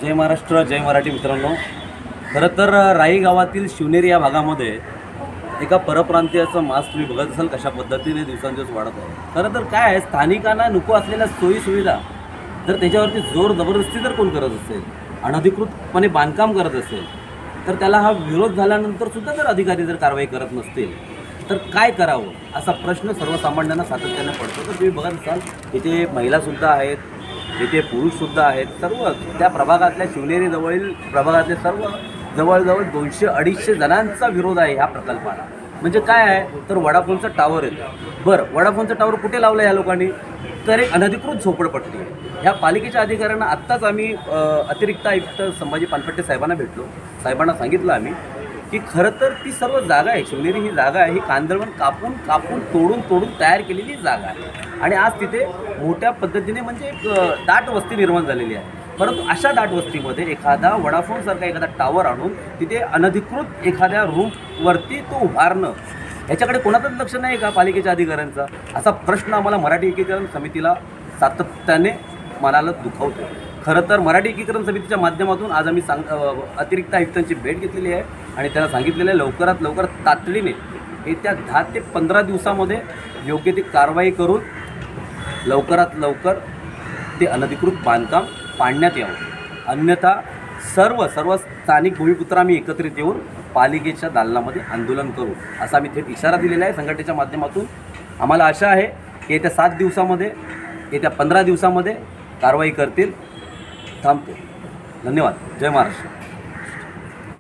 जय महाराष्ट्र, जय मराठी मित्रांनो. खरं तर राई गावातील शिवनेरी या भागामध्ये एका परप्रांतीयाचं मास तुम्ही बघत असाल कशा पद्धतीने दिवसांदिवस वाढत आहे. खरं तर काय आहे, स्थानिकांना नको असलेल्या सोयीसुविधा तर त्याच्यावरती जोर जबरदस्ती जर कोण करत असेल, अनधिकृतपणे बांधकाम करत असेल, तर त्याला हा विरोध झाल्यानंतरसुद्धा जर अधिकारी जर कारवाई करत नसतील तर काय करावं असा प्रश्न सर्वसामान्यांना सातत्याने पडतो. तर तुम्ही बघत असाल इथे महिलासुद्धा आहेत, इथे पुरुषसुद्धा आहेत. सर्व त्या प्रभागातल्या शिवनेरी जवळील प्रभागातले सर्व जवळजवळ 200-250 जणांचा विरोध आहे ह्या प्रकल्पाला. म्हणजे काय आहे तर वडाफोनचं टावर येतं. बरं, वडाफोनचं टावर कुठे लावलं या लोकांनी? तर एक अनधिकृत झोपडपट्टी आहे. ह्या पालिकेच्या अधिकाऱ्यांना आत्ताच आम्ही अतिरिक्त आयुक्त संभाजी पानपट्टे साहेबांना भेटलो. साहेबांना सांगितलं आम्ही की खरं तर ती सर्व जागा आहे, शिवनेरी ही जागा आहे, ही कांदळवन कापून कापून तोडून तोडून तयार केलेली जागा आहे आणि आज तिथे मोठ्या पद्धतीने म्हणजे एक दाट वस्ती निर्माण झालेली आहे. परंतु अशा दाट वस्तीमध्ये एखादा वडाफोनसारखा एखादा टावर आणून तिथे अनधिकृत एखाद्या रूमवरती तो उभारणं, ह्याच्याकडे कोणाचंच लक्ष नाही का पालिकेच्या अधिकाऱ्यांचा? असा प्रश्न आम्हाला मराठी एकीकरण समितीला सातत्याने मनाला दुखावतो. खरं तर मराठी एकीकरण समितीच्या माध्यमातून आज आम्ही अतिरिक्त आयुक्तांची भेट घेतलेली आहे आणि त्यांना सांगितलेलं आहे लवकरात लवकर तातडीने येत्या 10 ते 15 दिवसामध्ये योग्य ती कारवाई करून लवकरात लवकर ते अनधिकृत बांधकाम पाडण्यात यावं. अन्यथा सर्व स्थानिक भूमिपुत्र आम्ही एकत्रित येऊन पालिकेच्या दालनामध्ये आंदोलन करू असा आम्ही थेट इशारा दिलेला आहे संघटनेच्या माध्यमातून. आम्हाला आशा आहे की येत्या 7 दिवसामध्ये, येत्या 15 दिवसामध्ये कारवाई करतील. थांबतो. धन्यवाद. जय महाराष्ट्र.